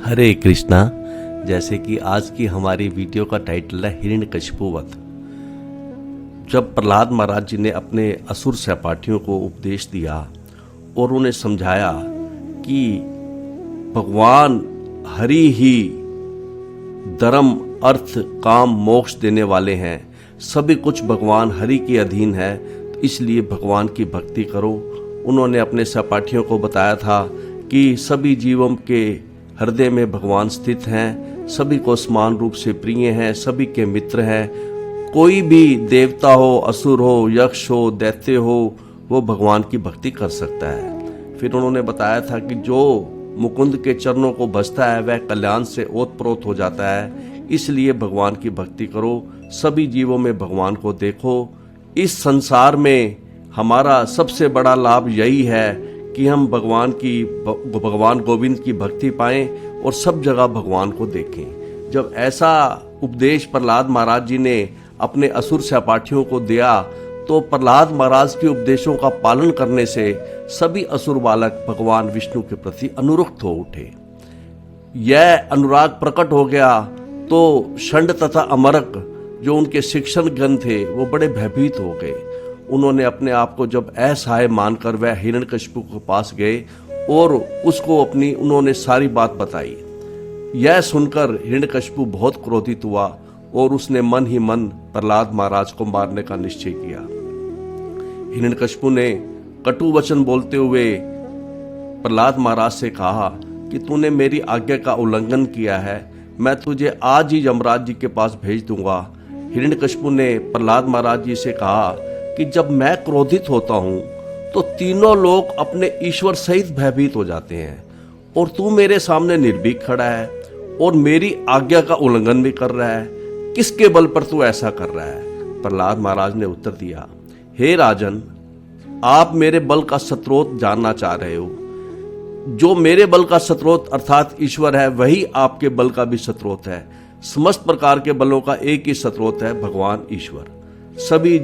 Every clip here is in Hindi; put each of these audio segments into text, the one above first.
हरे कृष्णा। जैसे कि आज की हमारी वीडियो का टाइटल है हिरण्यकशिपु वध। जब प्रहलाद महाराज जी ने अपने असुर सहपाठियों को उपदेश दिया और उन्हें समझाया कि भगवान हरि ही धर्म अर्थ काम मोक्ष देने वाले हैं, सभी कुछ भगवान हरि के अधीन है, तो इसलिए भगवान की भक्ति करो। उन्होंने अपने सहपाठियों को बताया था कि सभी जीवों के हृदय में भगवान स्थित हैं, सभी को समान रूप से प्रिय हैं, सभी के मित्र हैं। कोई भी देवता हो, असुर हो, यक्ष हो, दैत्य हो, वो भगवान की भक्ति कर सकता है। फिर उन्होंने बताया था कि जो मुकुंद के चरणों को भजता है वह कल्याण से ओतप्रोत हो जाता है, इसलिए भगवान की भक्ति करो, सभी जीवों में भगवान को देखो। इस संसार में हमारा सबसे बड़ा लाभ यही है कि हम भगवान गोविंद की भक्ति पाएं और सब जगह भगवान को देखें। जब ऐसा उपदेश प्रहलाद महाराज जी ने अपने असुर सहपाठियों को दिया तो प्रहलाद महाराज के उपदेशों का पालन करने से सभी असुर बालक भगवान विष्णु के प्रति अनुरक्त हो उठे। यह अनुराग प्रकट हो गया तो षंड तथा अमरक जो उनके शिक्षण गण थे वो बड़े भयभीत हो गए। उन्होंने अपने आप को जब असहाय मानकर वह हिरण्यकशिपु के पास गए और उसको उन्होंने सारी बात बताई। यह सुनकर हिरण्यकशिपु बहुत क्रोधित हुआ और उसने मन ही मन प्रहलाद महाराज को मारने का निश्चय किया। हिरण्यकशिपु ने कटु वचन बोलते हुए प्रहलाद महाराज से कहा कि तूने मेरी आज्ञा का उल्लंघन किया है, मैं तुझे आज ही यमराज जी के पास भेज दूंगा। हिरण्यकशिपु ने प्रहलाद महाराज जी से कहा कि जब मैं क्रोधित होता हूं तो तीनों लोग अपने ईश्वर सहित भयभीत हो जाते हैं और तू मेरे सामने निर्भीक खड़ा है और मेरी आज्ञा का उल्लंघन भी कर रहा है। किसके बल पर तू ऐसा कर रहा है? प्रहलाद महाराज ने उत्तर दिया, हे राजन, आप मेरे बल का स्रोत जानना चाह रहे हो। जो मेरे बल का स्रोत अर्थात ईश्वर है वही आपके बल का भी स्रोत है। समस्त प्रकार के बलों का एक ही स्रोत है, भगवान ईश्वर। सभी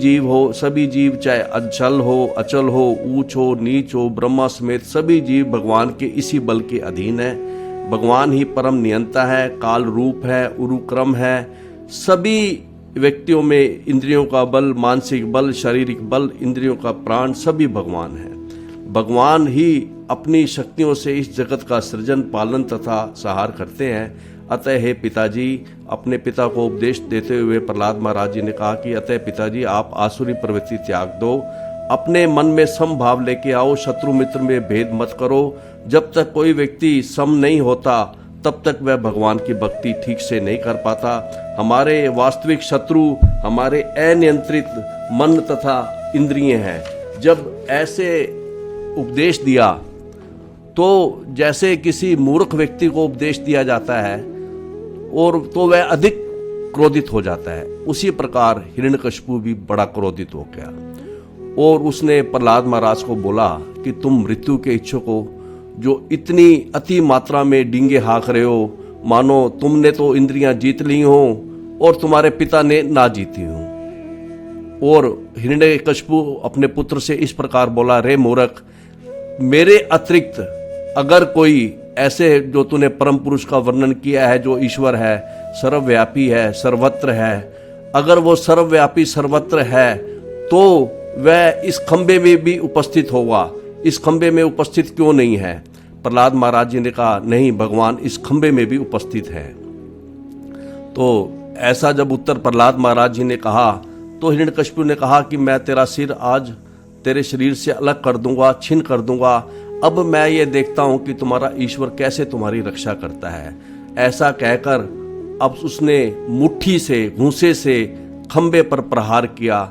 जीव चाहे अचल हो, ऊंच हो, नीच हो, ब्रह्मा समेत सभी जीव भगवान के इसी बल के अधीन है। भगवान ही परम नियंता है, काल रूप है, उरुक्रम है। सभी व्यक्तियों में इंद्रियों का बल, मानसिक बल, शारीरिक बल, इंद्रियों का प्राण सभी भगवान है। भगवान ही अपनी शक्तियों से इस जगत का सृजन, पालन तथा संहार करते हैं। अतः हे पिताजी, अपने पिता को उपदेश देते हुए प्रहलाद महाराज जी ने कहा कि अतः पिताजी आप आसुरी प्रवृत्ति त्याग दो, अपने मन में समभाव लेके आओ, शत्रु मित्र में भेद मत करो। जब तक कोई व्यक्ति सम नहीं होता तब तक वह भगवान की भक्ति ठीक से नहीं कर पाता। हमारे वास्तविक शत्रु हमारे अनियंत्रित मन तथा इंद्रिय हैं। जब ऐसे उपदेश दिया तो जैसे किसी मूर्ख व्यक्ति को उपदेश दिया जाता है और तो वह अधिक क्रोधित हो जाता है, उसी प्रकार हिरण्यकशिपु भी बड़ा क्रोधित हो गया और उसने प्रहलाद महाराज को बोला कि तुम मृत्यु के इच्छुक हो, जो इतनी अति मात्रा में डींगे हाँक रहे हो, मानो तुमने तो इंद्रियां जीत ली हो और तुम्हारे पिता ने ना जीती हो। और हिरण्यकशिपु अपने पुत्र से इस प्रकार बोला, रे मूर्ख, मेरे अतिरिक्त अगर कोई ऐसे जो तूने परम पुरुष का वर्णन किया है, जो ईश्वर है, सर्वव्यापी है, सर्वत्र है, अगर वो सर्वव्यापी सर्वत्र है तो वह इस खंबे में भी उपस्थित होगा। इस खंबे में उपस्थित क्यों नहीं है? प्रहलाद महाराज जी ने कहा, नहीं, भगवान इस खंबे में भी उपस्थित है। तो ऐसा जब उत्तर प्रहलाद महाराज जी ने कहा तो हिरण्यकशिपु ने कहा कि मैं तेरा सिर आज तेरे शरीर से अलग कर दूंगा, छीन कर दूंगा। अब मैं ये देखता हूं कि तुम्हारा ईश्वर कैसे तुम्हारी रक्षा करता है। ऐसा कहकर अब उसने मुट्ठी से, घूंसे से खंबे पर प्रहार किया।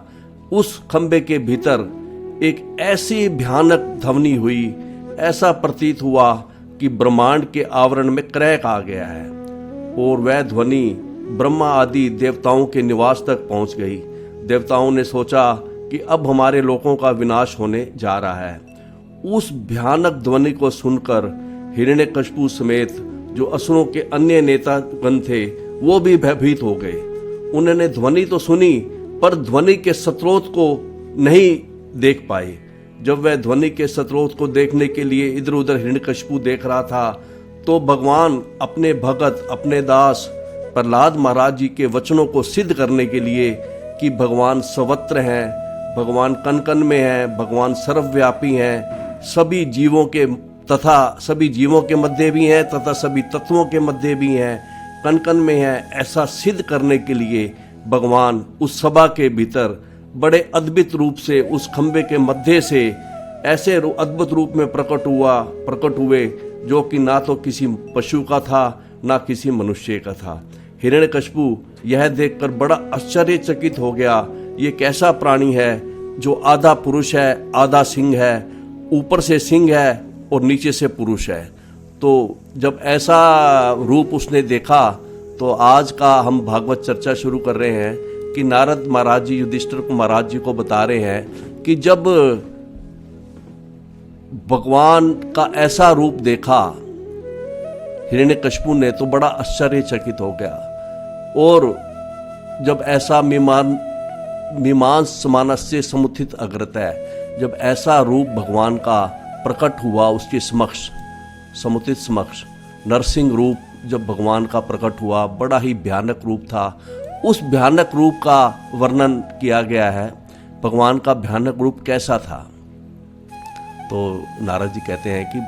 उस खंबे के भीतर एक ऐसी भयानक ध्वनि हुई, ऐसा प्रतीत हुआ कि ब्रह्मांड के आवरण में क्रैक आ गया है और वह ध्वनि ब्रह्मा आदि देवताओं के निवास तक पहुंच गई। देवताओं ने सोचा कि अब हमारे लोगों का विनाश होने जा रहा है। उस भयानक ध्वनि को सुनकर हिरण्यकशिपु समेत जो असुरों के अन्य नेतागण थे वो भी भयभीत हो गए। उन्होंने ध्वनि तो सुनी पर ध्वनि के स्रोत को नहीं देख पाए। जब वह ध्वनि के स्रोत को देखने के लिए इधर उधर हिरण्यकशिपु देख रहा था तो भगवान अपने भगत, अपने दास प्रहलाद महाराज जी के वचनों को सिद्ध करने के लिए कि भगवान सर्वत्र हैं, भगवान कण कण में हैं, भगवान सर्वव्यापी हैं, सभी जीवों के मध्य भी हैं तथा सभी तत्वों के मध्य भी हैं, कण कण में हैं, ऐसा सिद्ध करने के लिए भगवान उस सभा के भीतर बड़े अद्भुत रूप से उस खंबे के मध्य से ऐसे अद्भुत रूप में प्रकट हुए जो कि ना तो किसी पशु का था ना किसी मनुष्य का था। हिरण्यकशिपु यह देखकर बड़ा आश्चर्यचकित हो गया, ये कैसा प्राणी है जो आधा पुरुष है आधा सिंह है, ऊपर से सिंह है और नीचे से पुरुष है। तो जब ऐसा रूप उसने देखा तो आज का हम भागवत चर्चा शुरू कर रहे हैं कि नारद महाराज जी युधिष्ठिर महाराज जी को बता रहे हैं कि जब भगवान का ऐसा रूप देखा हिरण्यकशिपु ने तो बड़ा आश्चर्यचकित हो गया। और जब ऐसा मीमांस समानस्य समुत्थित अग्रत है, जब ऐसा रूप भगवान का प्रकट हुआ उसके समक्ष, समुत्थित समक्ष नरसिंह रूप जब भगवान का प्रकट हुआ, बड़ा ही भयानक रूप था। उस भयानक रूप का वर्णन किया गया है। भगवान का भयानक रूप कैसा था? तो नारद जी कहते हैं कि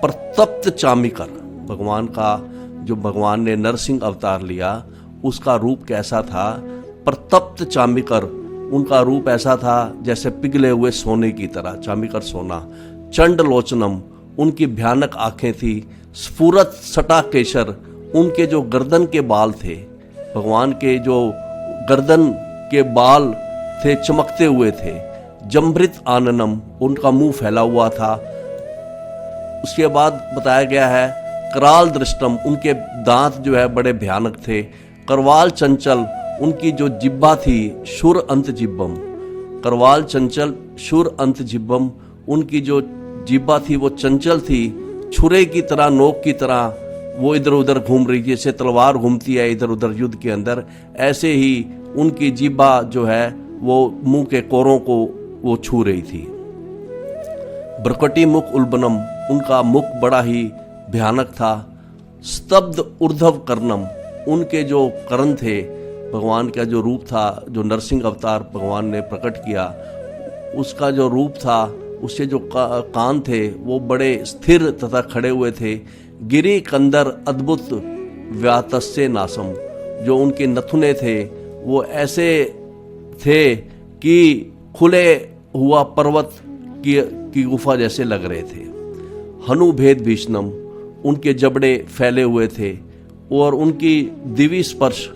प्रतप्त चामिकर, भगवान का जो भगवान ने नरसिंह अवतार लिया उसका रूप कैसा था? प्रतप्त चामिकर, उनका रूप ऐसा था जैसे पिघले हुए सोने की तरह, चामिकर सोना। चंड लोचनम, उनकी भयानक आंखें थी। स्फुरत सटा केशर, उनके जो गर्दन के बाल थे, भगवान के जो गर्दन के बाल थे चमकते हुए थे। जम्भृत आननम, उनका मुंह फैला हुआ था। उसके बाद बताया गया है कराल दृष्टम, उनके दांत जो है बड़े भयानक थे। करवाल चंचल, उनकी जो जिब्बा थी शुर अंत जिब्बम, करवाल चंचल शुर अंत जिब्बम, उनकी जो जिब्बा थी वो चंचल थी, छुरे की तरह, नोक की तरह वो इधर उधर घूम रही, जैसे तलवार घूमती है इधर उधर युद्ध के अंदर, ऐसे ही उनकी जिब्बा जो है वो मुंह के कोरों को वो छू रही थी। ब्रकटी मुख उल्बनम, उनका मुख बड़ा ही भयानक था। स्तब्ध ऊर्ध्व कर्णम, उनके जो कर्ण थे, भगवान का जो रूप था, जो नरसिंह अवतार भगवान ने प्रकट किया, उसका जो रूप था, उससे जो कान थे वो बड़े स्थिर तथा खड़े हुए थे। गिरी कंदर अद्भुत व्यातस्य नासम, जो उनके नथुने थे वो ऐसे थे कि खुले हुआ पर्वत की गुफा जैसे लग रहे थे। हनु भेद भीषणम, उनके जबड़े फैले हुए थे। और उनकी दिव्य स्पर्श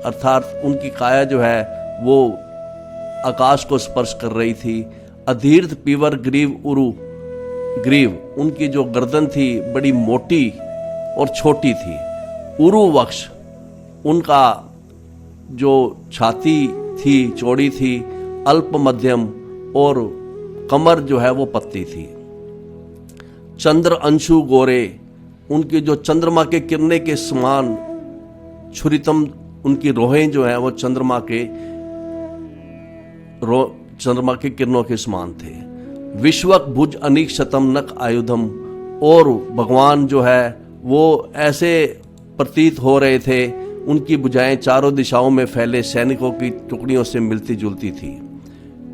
अर्थात उनकी काया जो है वो आकाश को स्पर्श कर रही थी। अधीर्थ पीवर ग्रीव, उनकी जो गर्दन थी बड़ी मोटी और छोटी थी। उरु वक्ष, उनका जो छाती थी चौड़ी थी। अल्प मध्यम, और कमर जो है वो पतली थी। चंद्र अंशु गोरे, उनकी जो चंद्रमा के किरणें के समान छुरितम, उनकी रोहें जो है वो चंद्रमा के किरणों के समान थे। विश्वक भुज अनीक शतम नक आयुधम, और भगवान जो है वो ऐसे प्रतीत हो रहे थे, उनकी भुजाएं चारों दिशाओं में फैले सैनिकों की टुकड़ियों से मिलती जुलती थी।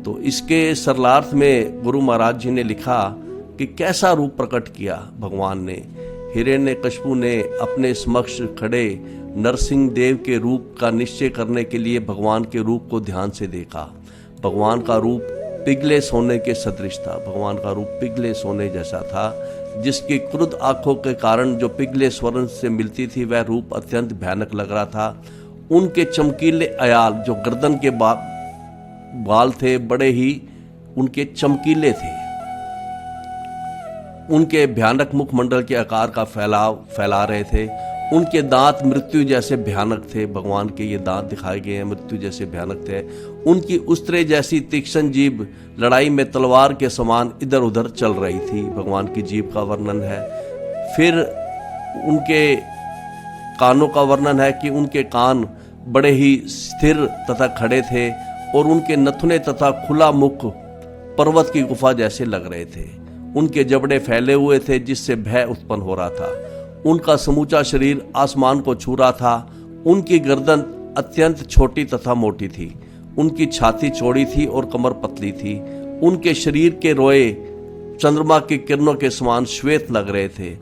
तो इसके सरलार्थ में गुरु महाराज जी ने लिखा कि कैसा रूप प्रकट किया भगवान ने। हिरण्यकशिपु ने अपने समक्ष खड़े नरसिंह देव के रूप का निश्चय करने के लिए भगवान के रूप को ध्यान से देखा। भगवान का रूप पिघले सोने के सदृश था। भगवान का रूप पिघले सोने जैसा था, जिसकी क्रुद्ध आंखों के कारण जो पिघले स्वर्ण से मिलती थी वह रूप अत्यंत भयानक लग रहा था। उनके चमकीले अयाल, जो गर्दन के बाल थे, बड़े ही उनके चमकीले थे। उनके भयानक मुखमंडल के आकार का फैला रहे थे। उनके दांत मृत्यु जैसे भयानक थे। भगवान के ये दांत दिखाए गए हैं, मृत्यु जैसे भयानक थे। उनकी उस्तरे जैसी तीक्ष्ण जीभ लड़ाई में तलवार के समान इधर उधर चल रही थी। भगवान की जीभ का वर्णन है। फिर उनके कानों का वर्णन है कि उनके कान बड़े ही स्थिर तथा खड़े थे, और उनके नथुने तथा खुला मुख पर्वत की गुफा जैसे लग रहे थे। उनके जबड़े फैले हुए थे जिससे भय उत्पन्न हो रहा था। उनका समूचा शरीर आसमान को छू रहा था। उनकी गर्दन अत्यंत छोटी तथा मोटी थी। उनकी छाती चौड़ी थी और कमर पतली थी। उनके शरीर के रोए चंद्रमा की किरणों के समान श्वेत लग रहे थे।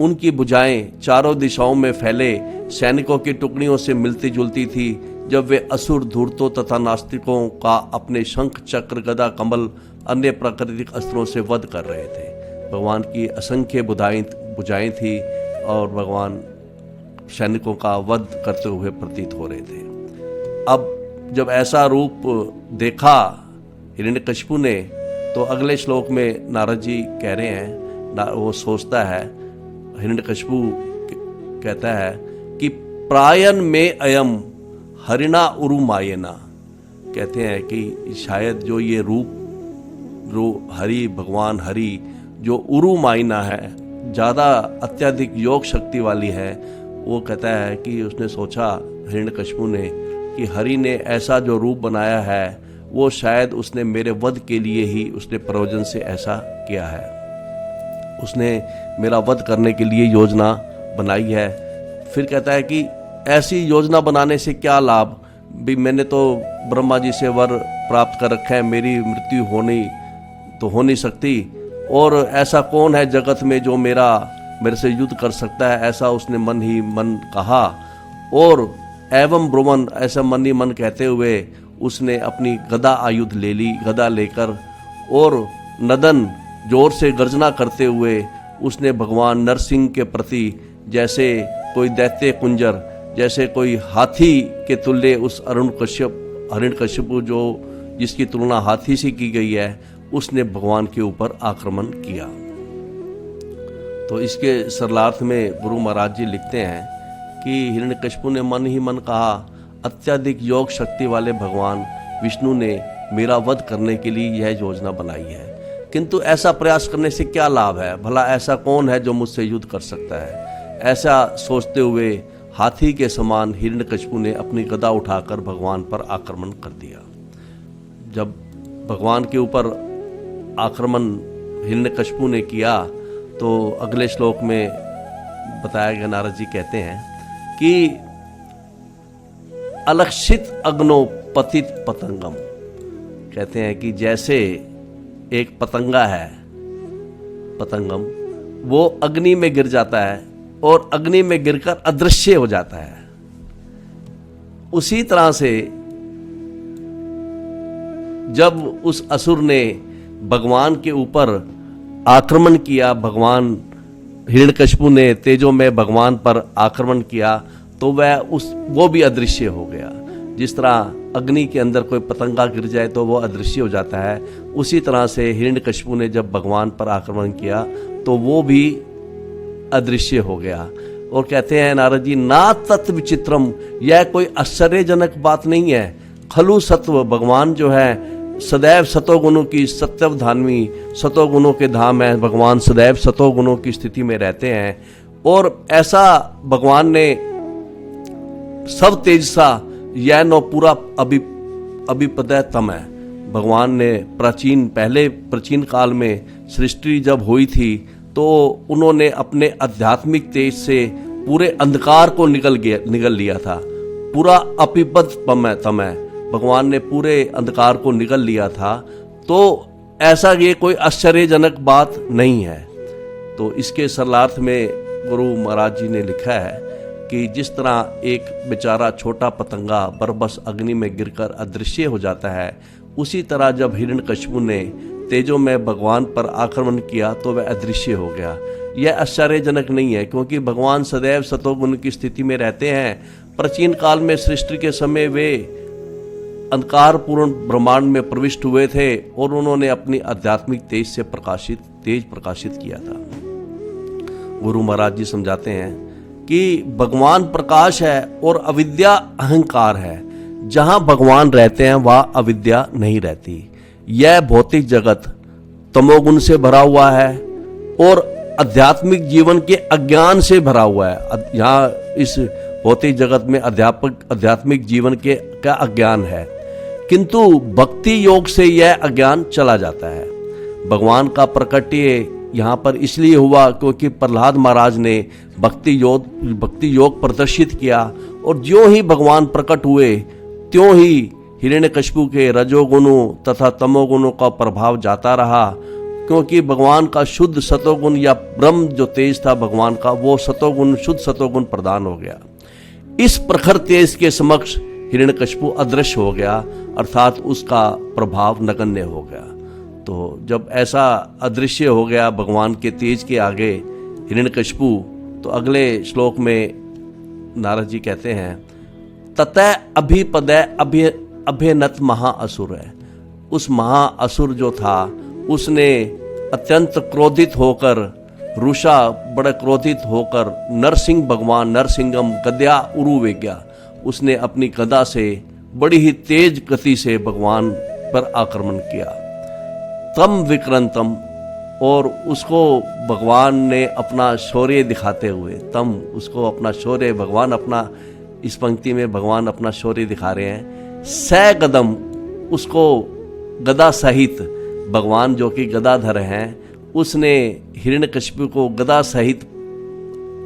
उनकी भुजाएं चारों दिशाओं में फैले सैनिकों की टुकड़ियों से मिलती जुलती थी जब वे असुर, धूर्तों तथा नास्तिकों का अपने शंख, चक्र, गदा, कमल, अन्य प्राकृतिक अस्त्रों से वध कर रहे थे। भगवान की असंख्य भुजाएं थी और भगवान सैनिकों का वध करते हुए प्रतीत हो रहे थे। अब जब ऐसा रूप देखा हिरण्यकशिपु ने, तो अगले श्लोक में नारद जी कह रहे हैं, वो सोचता है, हिरण्यकशिपु कहता है कि प्रायन में अयम हरिणा उरुमायना, कहते हैं कि शायद जो ये रूप जो हरि, भगवान हरि जो उरुमायना है, ज़्यादा अत्यधिक योग शक्ति वाली है, वो कहता है कि उसने सोचा हिरण्यकशिपु ने कि हरि ने ऐसा जो रूप बनाया है वो शायद उसने मेरे वध के लिए ही उसने प्रयोजन से ऐसा किया है। उसने मेरा वध करने के लिए योजना बनाई है। फिर कहता है कि ऐसी योजना बनाने से क्या लाभ, भी मैंने तो ब्रह्मा जी से वर प्राप्त कर रखा है, मेरी मृत्यु हो नहीं सकती, और ऐसा कौन है जगत में जो मेरे से युद्ध कर सकता है, ऐसा उसने मन ही मन कहा। और एवं ब्रुवन, ऐसा मन ही मन कहते हुए उसने अपनी गदा आयुध ले ली। गदा लेकर और नदन जोर से गर्जना करते हुए उसने भगवान नरसिंह के प्रति जैसे कोई दैत्य कुंजर, जैसे कोई हाथी के तुल्य उस हिरण्यकशिपु जो जिसकी तुलना हाथी से की गई है, उसने भगवान के ऊपर आक्रमण किया। तो इसके सरलार्थ में गुरु महाराज जी लिखते हैं कि हिरण्यकशिपु ने मन ही मन कहा, अत्यधिक योग शक्ति वाले भगवान विष्णु ने मेरा वध करने के लिए यह योजना बनाई है, किंतु ऐसा प्रयास करने से क्या लाभ है, भला ऐसा कौन है जो मुझसे युद्ध कर सकता है। ऐसा सोचते हुए हाथी के समान हिरण्यकशिपु ने अपनी गदा उठाकर भगवान पर आक्रमण कर दिया। जब भगवान के ऊपर आक्रमण हिरण्यकशिपु ने किया तो अगले श्लोक में बताया गया, नारद जी कहते हैं कि अलक्षित अग्नो पतित पतंगम, कहते हैं कि जैसे एक पतंगा है, पतंगम, वो अग्नि में गिर जाता है और अग्नि में गिरकर अदृश्य हो जाता है, उसी तरह से जब उस असुर ने भगवान के ऊपर आक्रमण किया, भगवान हिरण्यकशिपु ने तेजो में भगवान पर आक्रमण किया, तो वो भी अदृश्य हो गया। जिस तरह अग्नि के अंदर कोई पतंगा गिर जाए तो वो अदृश्य हो जाता है, उसी तरह से हिरण्यकशिपु ने जब भगवान पर आक्रमण किया तो वो भी अदृश्य हो गया। और कहते हैं नारद जी, ना तत् विचित्रम, यह कोई आश्चर्यजनक बात नहीं है। खलु सत्व, भगवान जो है सदैव सतोगुणों की सत्यवधान्वी, सतोगुणों के धाम है, भगवान सदैव सतोगुणों की स्थिति में रहते हैं। और ऐसा भगवान ने सब तेज सा यह नो पूरा अभिपदय तम है। भगवान ने प्राचीन काल में सृष्टि जब हुई थी तो उन्होंने अपने आध्यात्मिक तेज से पूरे अंधकार को निगल लिया था। पूरा अपिपद तम है, भगवान ने पूरे अंधकार को निगल लिया था। तो ऐसा ये कोई आश्चर्यजनक बात नहीं है। तो इसके सरलार्थ में गुरु महाराज जी ने लिखा है कि जिस तरह एक बेचारा छोटा पतंगा बरबस अग्नि में गिरकर अदृश्य हो जाता है, उसी तरह जब हिरण्यकशिपु ने तेजो में भगवान पर आक्रमण किया तो वह अदृश्य हो गया। यह आश्चर्यजनक नहीं है, क्योंकि भगवान सदैव सतोगुण की स्थिति में रहते हैं। प्राचीन काल में सृष्टि के समय वे अंधकारपूर्ण ब्रह्मांड में प्रविष्ट हुए थे और उन्होंने अपनी आध्यात्मिक तेज से प्रकाशित किया था। गुरु महाराज जी समझाते हैं कि भगवान प्रकाश है और अविद्या अहंकार है। जहां भगवान रहते हैं वहां अविद्या नहीं रहती। यह भौतिक जगत तमोगुण से भरा हुआ है और आध्यात्मिक जीवन के अज्ञान से भरा हुआ है। यहाँ इस भौतिक जगत में आध्यात्मिक जीवन का अज्ञान है, किंतु भक्ति योग से यह अज्ञान चला जाता है। भगवान का प्रकट्य यहाँ पर इसलिए हुआ क्योंकि प्रहलाद महाराज ने भक्ति योग प्रदर्शित किया, और ज्यों ही भगवान प्रकट हुए त्यों ही हिरण्यकशिपु के रजोगुणों तथा तमोगुणों का प्रभाव जाता रहा, क्योंकि भगवान का शुद्ध सतोगुण या ब्रह्म जो तेज था भगवान का, वो सतोगुण शुद्ध सतोगुण प्रदान हो गया। इस प्रखर तेज के समक्ष हिरण्यकशिपु अदृश्य हो गया, अर्थात उसका प्रभाव नगण्य हो गया। तो जब ऐसा अदृश्य हो गया भगवान के तेज के आगे हिरण्यकशिपु, तो अगले श्लोक में नारद जी कहते हैं, ततः अभिपदय अभ्यनत महाअसुर है। उस महाअसुर जो था उसने अत्यंत क्रोधित होकर, रुषा बड़ा क्रोधित होकर नरसिंह भगवान नरसिंहम गद्या उरुवेग्या, उसने अपनी गदा से बड़ी ही तेज गति से भगवान पर आक्रमण किया। तम विक्रंतम, और उसको भगवान ने अपना शौर्य दिखाते हुए, तम उसको अपना शौर्य, भगवान अपना, इस पंक्ति में भगवान अपना शौर्य दिखा रहे हैं। सै गदम, उसको गदा सहित, भगवान जो कि गदाधर हैं, उसने हिरण्यकशिपु को गदा सहित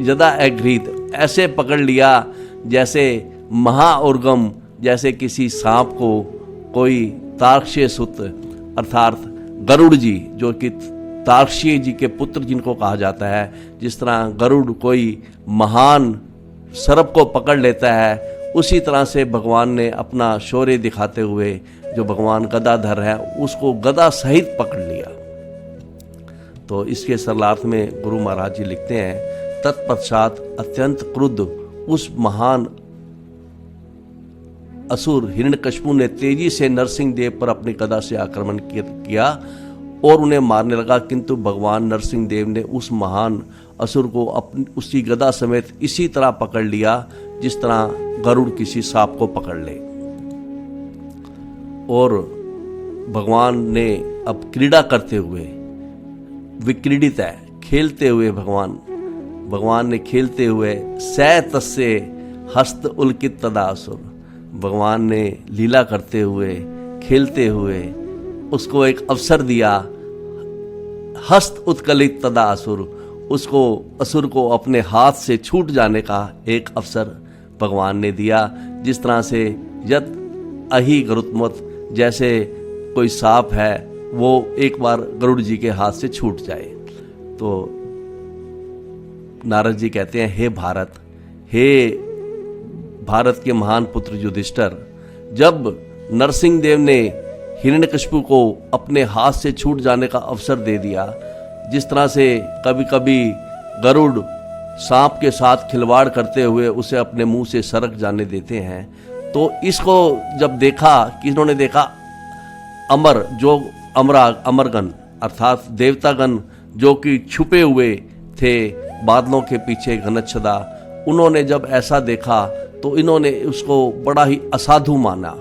यदा एघ्रीत, ऐसे पकड़ लिया जैसे महाउर्गम, जैसे किसी सांप को कोई तार्क्ष्य सुत अर्थात गरुड़ जी, जो कि तार्क्ष्य जी के पुत्र जिनको कहा जाता है, जिस तरह गरुड़ कोई महान सर्प को पकड़ लेता है, उसी तरह से भगवान ने अपना शौर्य दिखाते हुए जो भगवान गदाधर है उसको गदा सहित पकड़ लिया। तो इसके सरलार्थ में गुरु महाराज जी लिखते हैं, तत्पश्चात अत्यंत क्रुद्ध उस महान असुर हिरण्यकशिपु ने तेजी से नरसिंह देव पर अपनी गदा से आक्रमण किया और उन्हें मारने लगा, किंतु भगवान नरसिंह देव ने उस महान असुर को अपनी उसी गदा समेत इसी तरह पकड़ लिया जिस तरह गरुड़ किसी सांप को पकड़ ले। और भगवान ने अब क्रीड़ा करते हुए, विक्रीडित है, खेलते हुए भगवान ने खेलते हुए सै तस्य हस्त उल्कित तदा असुर, भगवान ने लीला करते हुए खेलते हुए उसको एक अवसर दिया। हस्त उत्कलित तदा असुर, उसको असुर को अपने हाथ से छूट जाने का एक अवसर भगवान ने दिया। जिस तरह से यत अहि गरुत्मत, जैसे कोई सांप है वो एक बार गरुड़ जी के हाथ से छूट जाए। तो नारद जी कहते हैं, हे भारत के महान पुत्र युधिष्ठिर, जब नरसिंह देव ने हिरण्यकशिपु को अपने हाथ से छूट जाने का अवसर दे दिया, जिस तरह से कभी कभी गरुड़ सांप के साथ खिलवाड़ करते हुए उसे अपने मुंह से सरक जाने देते हैं, तो इसको जब देखा, किन्होंने देखा, अमरगण अर्थात देवतागण जो कि छुपे हुए थे बादलों के पीछे घनच्छदा, उन्होंने जब ऐसा देखा तो इन्होंने उसको बड़ा ही असाधु माना,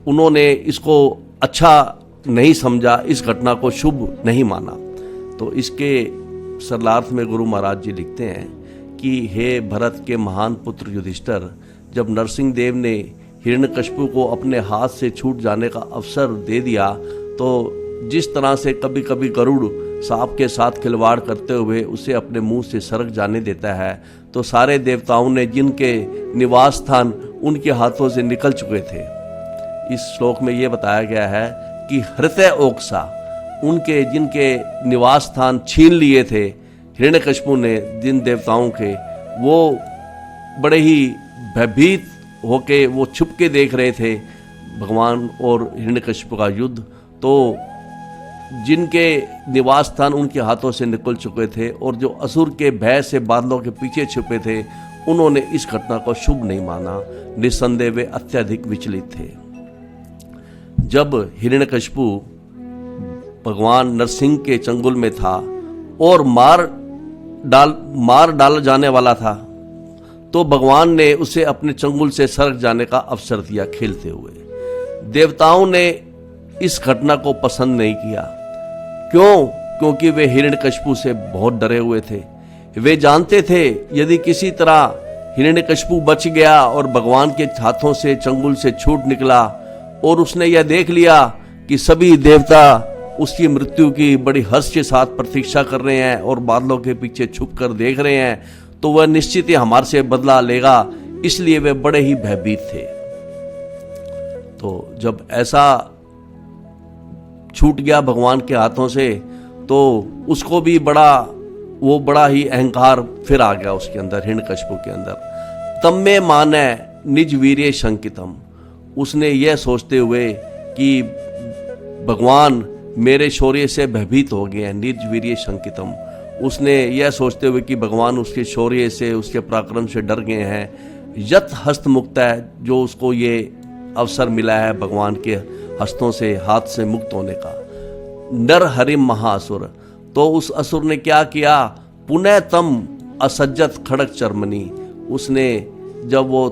उन्होंने इसको अच्छा नहीं समझा, इस घटना को शुभ नहीं माना। तो इसके सरलार्थ में गुरु महाराज जी लिखते हैं कि हे भरत के महान पुत्र युधिष्ठिर, जब नरसिंह देव ने हिरण्यकशिपु को अपने हाथ से छूट जाने का अवसर दे दिया, तो जिस तरह से कभी कभी गरुड़ सांप के साथ खिलवाड़ करते हुए उसे अपने मुंह से सरक जाने देता है, तो सारे देवताओं ने जिनके निवास स्थान उनके हाथों से निकल चुके थे। इस श्लोक में ये बताया गया है कि हृदय ओक्सा, उनके जिनके निवास स्थान छीन लिए थे हिरण्यकशिपु ने जिन देवताओं के, वो बड़े ही भयभीत होके वो छुप के देख रहे थे भगवान और हिरण्यकशिपु का युद्ध। तो जिनके निवास स्थान उनके हाथों से निकल चुके थे और जो असुर के भय से बादलों के पीछे छुपे थे, उन्होंने इस घटना को शुभ नहीं माना। निस्संदेह वे अत्यधिक विचलित थे। जब हिरण्यकशिपु भगवान नरसिंह के चंगुल में था और मार डाल जाने वाला था, तो भगवान ने उसे अपने चंगुल से सरक जाने का अवसर दिया खेलते हुए। देवताओं ने इस घटना को पसंद नहीं किया। क्यों? क्योंकि वे हिरण्यकशिपु से बहुत डरे हुए थे। वे जानते थे यदि किसी तरह हिरण्यकशिपु बच गया और भगवान के हाथों से चंगुल से छूट निकला और उसने यह देख लिया कि सभी देवता उसकी मृत्यु की बड़ी हर्ष के साथ प्रतीक्षा कर रहे हैं और बादलों के पीछे छुप कर देख रहे हैं, तो वह निश्चित ही हमारे से बदला लेगा, इसलिए वे बड़े ही भयभीत थे। तो जब ऐसा छूट गया भगवान के हाथों से, तो उसको भी बड़ा ही अहंकार फिर आ गया उसके अंदर, हिरण्यकशिपु के अंदर। तब में माने निज वीर्य शंकितम, उसने यह सोचते हुए कि भगवान मेरे शौर्य से भयभीत हो गए हैं, निज वीर्य शंकितम, उसने यह सोचते हुए कि भगवान उसके शौर्य से, उसके पराक्रम से डर गए हैं। यत हस्त मुक्त है, जो उसको ये अवसर मिला है भगवान के हस्तों से, हाथ से मुक्त होने का। नर हरिम महासुर, तो उस असुर ने क्या किया, पुनः तम असज्जत खड़क चर्मनी, उसने जब वो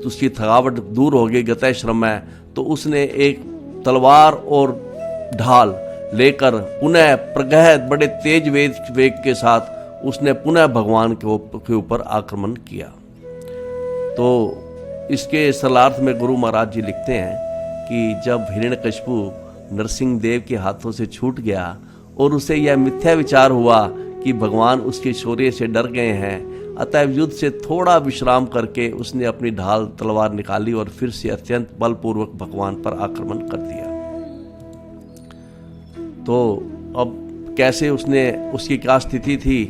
उसकी थकावट दूर हो गई, गतय श्रम है, तो उसने एक तलवार और ढाल लेकर पुनः प्रगह बड़े तेज वेग के साथ उसने पुनः भगवान के ऊपर आक्रमण किया। तो इसके सरलार्थ में गुरु महाराज जी लिखते हैं कि जब हिरण्यकशिपु नरसिंह देव के हाथों से छूट गया और उसे यह मिथ्या विचार हुआ कि भगवान उसके शौर्य से डर गए हैं, अतएव युद्ध से थोड़ा विश्राम करके उसने अपनी ढाल तलवार निकाली और फिर से अत्यंत बलपूर्वक भगवान पर आक्रमण कर दिया। तो अब कैसे उसकी क्या स्थिति थी,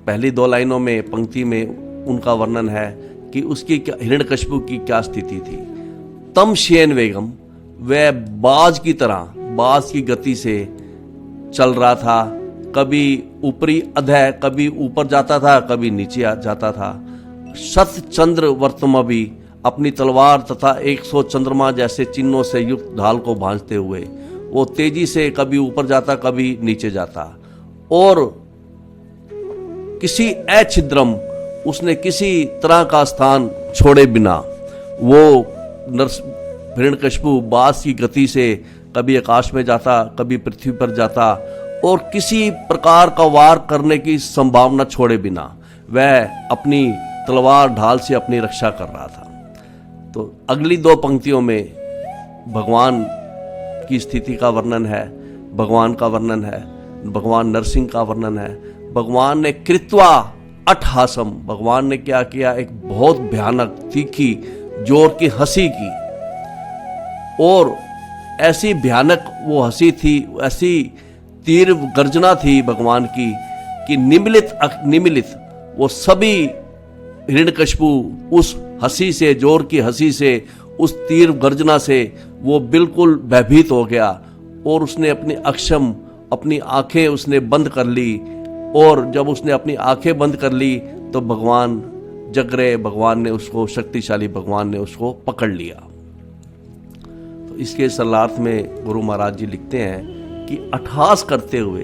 पहली 2 लाइनों में, पंक्ति में उनका वर्णन है कि उसकी हिरण्यकशिपु की क्या स्थिति थी। तम शेन वेगम, वह बाज की तरह, बाज की गति से चल रहा था, कभी ऊपरी अधः, कभी ऊपर जाता था, कभी नीचे जाता था। शत चंद्र वर्तम भी, अपनी तलवार तथा 100 चंद्रमा जैसे चिन्हों से युक्त ढाल को भांजते हुए वो तेजी से कभी ऊपर जाता, कभी नीचे जाता। और किसी अछिद्रम, उसने किसी तरह का स्थान छोड़े बिना वो हिरण्यकशिपु बाज की गति से कभी आकाश में जाता, कभी पृथ्वी पर जाता, और किसी प्रकार का वार करने की संभावना छोड़े बिना वह अपनी तलवार ढाल से अपनी रक्षा कर रहा था। तो अगली 2 पंक्तियों में भगवान की स्थिति का वर्णन है, भगवान का वर्णन है, भगवान नरसिंह का वर्णन है। भगवान ने कृत्वा अट्टहासम, भगवान ने क्या किया, एक बहुत भयानक तीखी जोर की हंसी की, और ऐसी भयानक वो हंसी थी, ऐसी तीर गर्जना थी भगवान की कि निमिलित वो सभी हिरण्यकशिपु उस हंसी से, जोर की हंसी से, उस तीर गर्जना से वो बिल्कुल भयभीत हो गया, और उसने अपनी आंखें उसने बंद कर ली, और जब उसने अपनी आंखें बंद कर ली तो भगवान जग रहे, भगवान ने उसको, शक्तिशाली भगवान ने उसको पकड़ लिया। तो इसके सरलार्थ में गुरु महाराज जी लिखते हैं कि अट्टहास करते हुए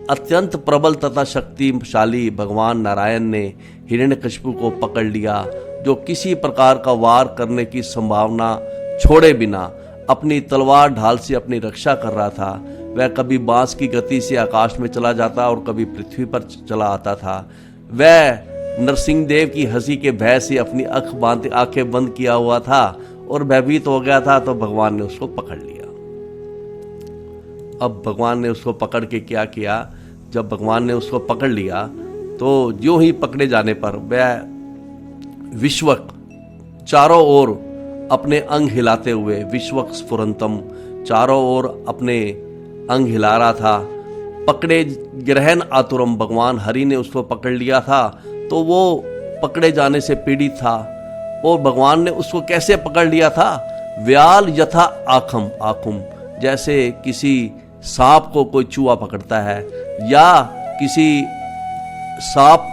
अत्यंत प्रबल तथा शक्तिशाली भगवान नारायण ने हिरण्यकशिपु को पकड़ लिया, जो किसी प्रकार का वार करने की संभावना छोड़े बिना अपनी तलवार ढाल से अपनी रक्षा कर रहा था। वह कभी बांस की गति से आकाश में चला जाता और कभी पृथ्वी पर चला आता था। वह नरसिंह देव की हंसी के भय से अपनी आंखें बंद किया हुआ था और भयभीत हो गया था, तो भगवान ने उसको पकड़ लिया। अब भगवान ने उसको पकड़ के क्या किया, जब भगवान ने उसको पकड़ लिया तो जो ही पकड़े जाने पर वह विश्वक चारों ओर अपने अंग हिलाते हुए, विश्वक स्फुरंतम, चारों ओर अपने अंग हिला रहा था। पकड़े ग्रहण आतुरम, भगवान हरि ने उसको पकड़ लिया था, तो वो पकड़े जाने से पीड़ित था। और भगवान ने उसको कैसे पकड़ लिया था, व्याल यथा आखुम, जैसे किसी सांप को कोई चूहा पकड़ता है, या किसी सांप,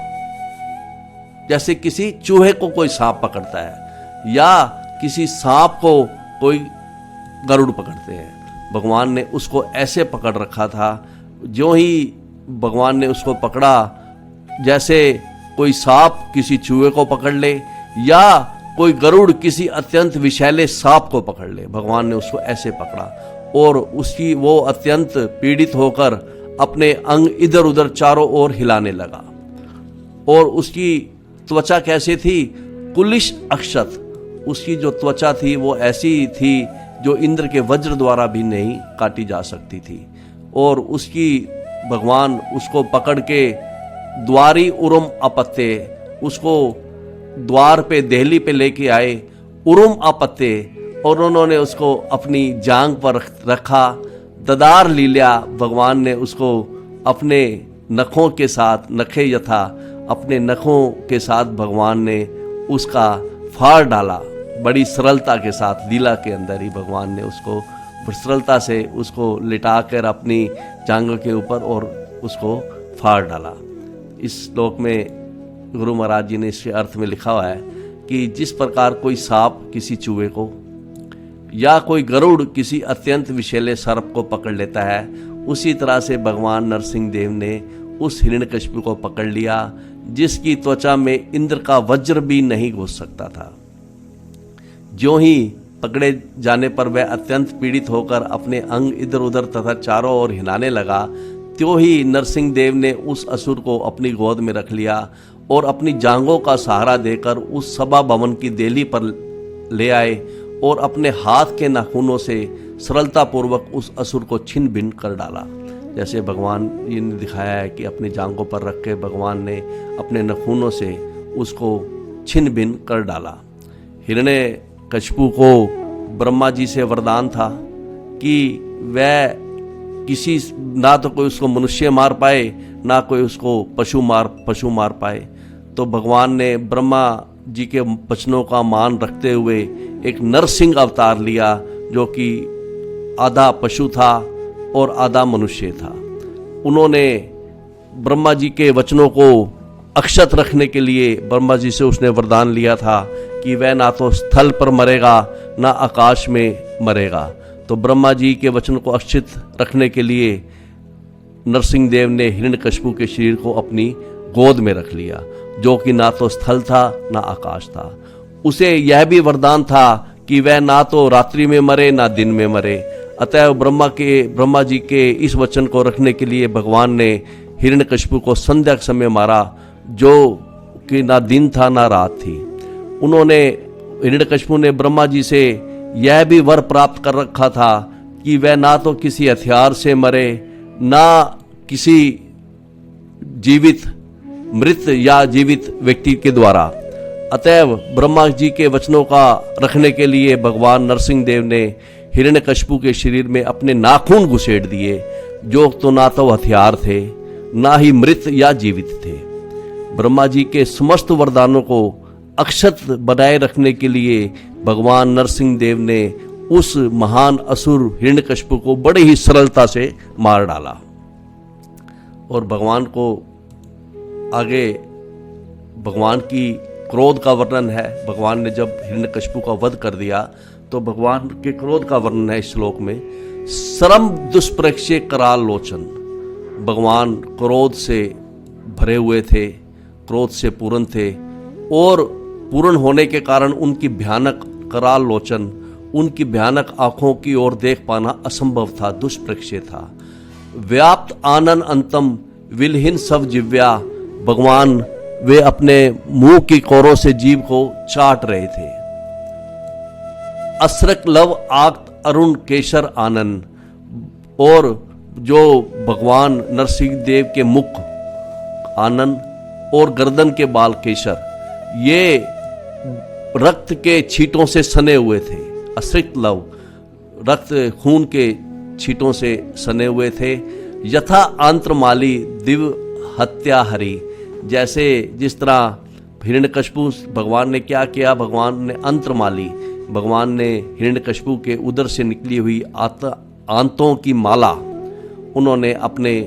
जैसे किसी चूहे को कोई सांप पकड़ता है, या किसी सांप को कोई गरुड़ पकड़ते हैं। भगवान ने उसको ऐसे पकड़ रखा था, जो ही भगवान ने उसको पकड़ा, जैसे कोई सांप किसी चूहे को पकड़ ले या कोई गरुड़ किसी अत्यंत विषैले सांप को पकड़ ले, भगवान ने उसको ऐसे पकड़ा और उसकी वो अत्यंत पीड़ित होकर अपने अंग इधर उधर चारों ओर हिलाने लगा। और उसकी त्वचा कैसे थी, कुलिश अक्षत, उसकी जो त्वचा थी वो ऐसी थी जो इंद्र के वज्र द्वारा भी नहीं काटी जा सकती थी। और उसकी भगवान उसको पकड़ के द्वारी उरुम अपत्ते, उसको द्वार पे देहली पे लेके आए उरुम अपत्ते, और उन्होंने उसको अपनी जांग पर रखा। ददार लीलिया, भगवान ने उसको अपने नखों के साथ, नखे यथा, अपने नखों के साथ भगवान ने उसका फाड़ डाला। बड़ी सरलता के साथ लीला के अंदर ही भगवान ने उसको सरलता से उसको लिटा कर अपनी जांघों के ऊपर और उसको फाड़ डाला। इस श्लोक में गुरु महाराज जी ने इसके अर्थ में लिखा हुआ है कि जिस प्रकार कोई सांप किसी चूहे को या कोई गरुड़ किसी अत्यंत विषैले सर्प को पकड़ लेता है, उसी तरह से भगवान नरसिंह देव ने उस हिरण्यकशिपु को पकड़ लिया जिसकी त्वचा में इंद्र का वज्र भी नहीं घुस सकता था। ज्यों ही पकड़े जाने पर वह अत्यंत पीड़ित होकर अपने अंग इधर उधर तथा चारों ओर हिलाने लगा, त्यों ही नरसिंह देव ने उस असुर को अपनी गोद में रख लिया और अपनी जांघों का सहारा देकर उस सभा भवन की देहली पर ले आए और अपने हाथ के नाखूनों से सरलतापूर्वक उस असुर को छिन्न भिन्न कर डाला। जैसे भगवान जी ने दिखाया है कि अपनी जांघों पर रख के भगवान ने अपने नाखूनों से उसको छिन्न भिन्न कर डाला। हिरण्यकशिपु को ब्रह्मा जी से वरदान था कि वह किसी, ना तो कोई उसको मनुष्य मार पाए, ना कोई उसको पशु मार पाए। तो भगवान ने ब्रह्मा जी के वचनों का मान रखते हुए एक नरसिंह अवतार लिया, जो कि आधा पशु था और आधा मनुष्य था। उन्होंने ब्रह्मा जी के वचनों को अक्षत रखने के लिए ब्रह्मा जी से उसने वरदान लिया था कि वह ना तो स्थल पर मरेगा ना आकाश में मरेगा। तो ब्रह्मा जी के वचन को अक्षित रखने के लिए नरसिंह देव ने हिरण्यकशिपु के शरीर को अपनी गोद में रख लिया, जो कि ना तो स्थल था ना आकाश था। उसे यह भी वरदान था कि वह ना तो रात्रि में मरे ना दिन में मरे। अतः ब्रह्मा जी के इस वचन को रखने के लिए भगवान ने हिरण्यकशिपु को संध्या के समय मारा, जो कि ना दिन था ना रात थी। हिरण्यकशिपु ने ब्रह्मा जी से यह भी वर प्राप्त कर रखा था कि वह ना तो किसी हथियार से मरे, ना किसी मृत या जीवित व्यक्ति के द्वारा। अतएव ब्रह्मा जी के वचनों का रखने के लिए भगवान नरसिंह देव ने हिरण्यकशिपु के शरीर में अपने नाखून घुसेड़ दिए, जो तो ना तो हथियार थे ना ही मृत या जीवित थे। ब्रह्मा जी के समस्त वरदानों को अक्षत बनाए रखने के लिए भगवान नरसिंह देव ने उस महान असुर हिरण्यकशिपु को बड़ी ही सरलता से मार डाला। और भगवान को आगे भगवान की क्रोध का वर्णन है। भगवान ने जब हिरण्यकशिपु का वध कर दिया तो भगवान के क्रोध का वर्णन है इस श्लोक में। सरम दुष्प्रेक्ष्य कराल लोचन, भगवान क्रोध से भरे हुए थे, क्रोध से पूर्ण थे, और पूर्ण होने के कारण उनकी भयानक कराल लोचन, उनकी भयानक आंखों की ओर देख पाना असंभव था, दुष्प्रेक्ष्य था। व्याप्त आनन अंतम विलहीन सब जिव्या, भगवान वे अपने मुंह की कोरों से जीव को चाट रहे थे। अस्रक लव आक्त अरुण केशर आनन, और जो भगवान नरसिंह देव के मुख आनन और गर्दन के बाल केशर, ये रक्त के छींटों से सने हुए थे। अस्रिक लव, रक्त खून के छींटों से सने हुए थे। यथा आंत्रमाली दिव्य हत्या हरि, जैसे जिस तरह हिरण्यकशिपु, भगवान ने क्या किया, भगवान ने अंत्रमाली, भगवान ने हिरण्यकशिपु के उदर से निकली हुई आंतों की माला उन्होंने अपने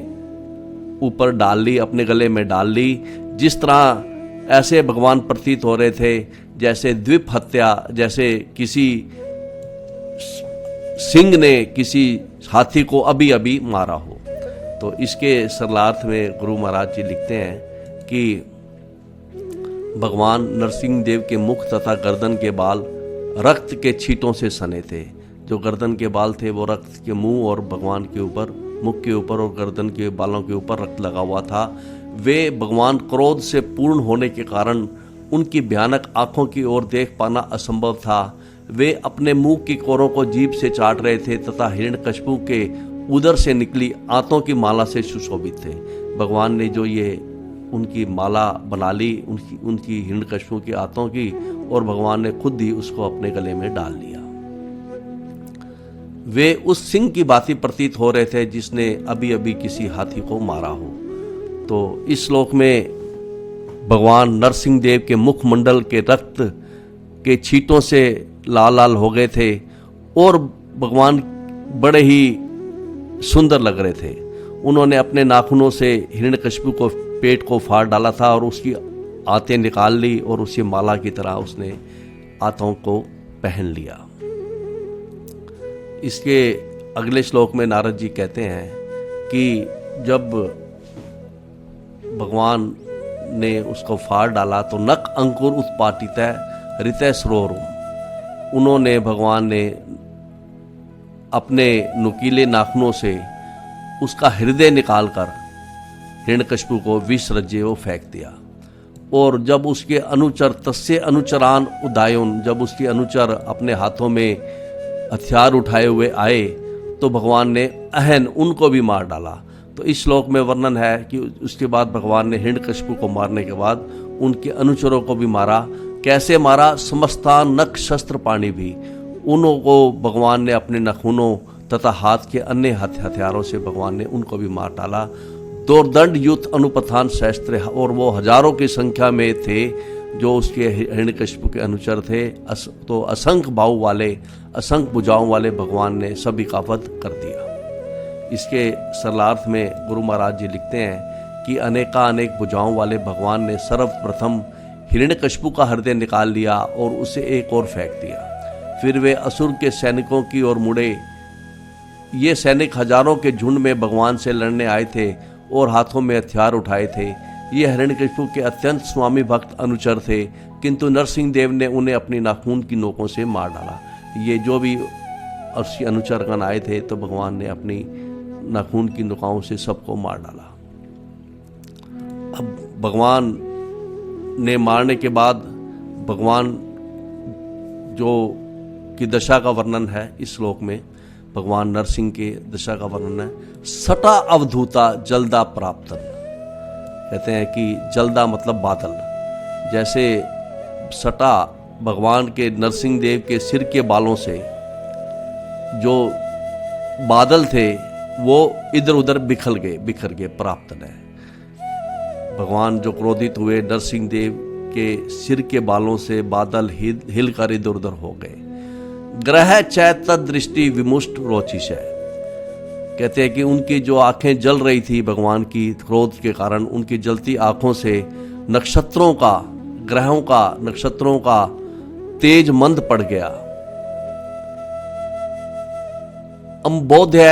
ऊपर डाल ली, अपने गले में डाल ली। जिस तरह ऐसे भगवान प्रतीत हो रहे थे जैसे द्वीप हत्या, जैसे किसी सिंह ने किसी हाथी को अभी अभी मारा हो। तो इसके सरलार्थ में गुरु महाराज जी लिखते हैं कि भगवान नरसिंह देव के मुख तथा गर्दन के बाल रक्त के छींटों से सने थे। जो गर्दन के बाल थे वो रक्त के मुंह और भगवान के ऊपर, मुख के ऊपर और गर्दन के बालों के ऊपर रक्त लगा हुआ था। वे भगवान क्रोध से पूर्ण होने के कारण उनकी भयानक आंखों की ओर देख पाना असंभव था। वे अपने मुंह की कोरों को जीभ से चाट रहे थे तथा हिरण्यकशिपु के उदर से निकली आंतों की माला से सुशोभित थे। भगवान ने जो ये उनकी माला बना ली उनकी हिरण्यकश्यप की आंतों की, और भगवान ने खुद ही उसको अपने गले में डाल लिया। वे उस सिंह की भांति प्रतीत हो रहे थे जिसने अभी अभी किसी हाथी को मारा हो। तो इस श्लोक में भगवान नरसिंह देव के मुखमंडल के रक्त के छींटों से लाल लाल हो गए थे और भगवान बड़े ही सुंदर लग रहे थे। उन्होंने अपने नाखूनों से हिरण्यकश्यप को पेट को फाड़ डाला था और उसकी आंतें निकाल ली और उसे माला की तरह उसने आंतों को पहन लिया। इसके अगले श्लोक में नारद जी कहते हैं कि जब भगवान ने उसको फाड़ डाला तो नक अंकुर उत्पाटित ऋतय सरोरुम, उन्होंने भगवान ने अपने नुकीले नाखूनों से उसका हृदय निकालकर हिरण्यकश्यप को विसर्ज्य वो फेंक दिया। और जब उसके अनुचर तस्य अनुचरान उदायुन, जब उसके अनुचर अपने हाथों में हथियार उठाए हुए आए तो भगवान ने अहन उनको भी मार डाला। तो इस श्लोक में वर्णन है कि उसके बाद भगवान ने हिरण्यकश्यप को मारने के बाद उनके अनुचरों को भी मारा। कैसे मारा? समस्तान नख शस्त्र पाणी भी, उनको भगवान ने अपने नखूनों तथा हाथ के अन्य हथियारों से भगवान ने उनको भी मार डाला। दोर्दंड युद्ध अनुपथान शस्त्र, और वो हजारों की संख्या में थे जो उसके हिरण्यकश्यप के अनुचर थे। तो असंख्य बाहु वाले, असंख्य भुजाओं वाले भगवान ने सभी का वध कर दिया। इसके सरलार्थ में गुरु महाराज जी लिखते हैं कि अनेक भुजाओं वाले भगवान ने सर्वप्रथम हिरण्यकश्यप का हृदय निकाल लिया और उसे एक और फेंक दिया। फिर वे असुर के सैनिकों की ओर मुड़े। ये सैनिक हजारों के झुंड में भगवान से लड़ने आए थे और हाथों में हथियार उठाए थे। ये हिरण्यकश्यप के अत्यंत स्वामी भक्त अनुचर थे, किंतु नरसिंह देव ने उन्हें अपनी नाखून की नोकों से मार डाला। ये जो भी उसके अनुचरगण आए थे तो भगवान ने अपनी नाखून की नोकों से सबको मार डाला। अब भगवान ने मारने के बाद भगवान जो की दशा का वर्णन है इस श्लोक में, भगवान नरसिंह के दशा का वर्णन है। सटा अवधूता जलदा प्राप्त, कहते हैं कि जलदा मतलब बादल। जैसे सटा भगवान के नरसिंह देव के सिर के बालों से जो बादल थे वो इधर उधर बिखर गए प्राप्त है। भगवान जो क्रोधित हुए, नरसिंह देव के सिर के बालों से बादल हिलकर इधर उधर हो गए। ग्रह चैत दृष्टि विमुष्ट रोचिश है, कहते हैं कि उनकी जो आंखें जल रही थी भगवान की क्रोध के कारण, उनकी जलती आंखों से नक्षत्रों का, ग्रहों का, नक्षत्रों का तेज मंद पड़ गया। अंबोध्य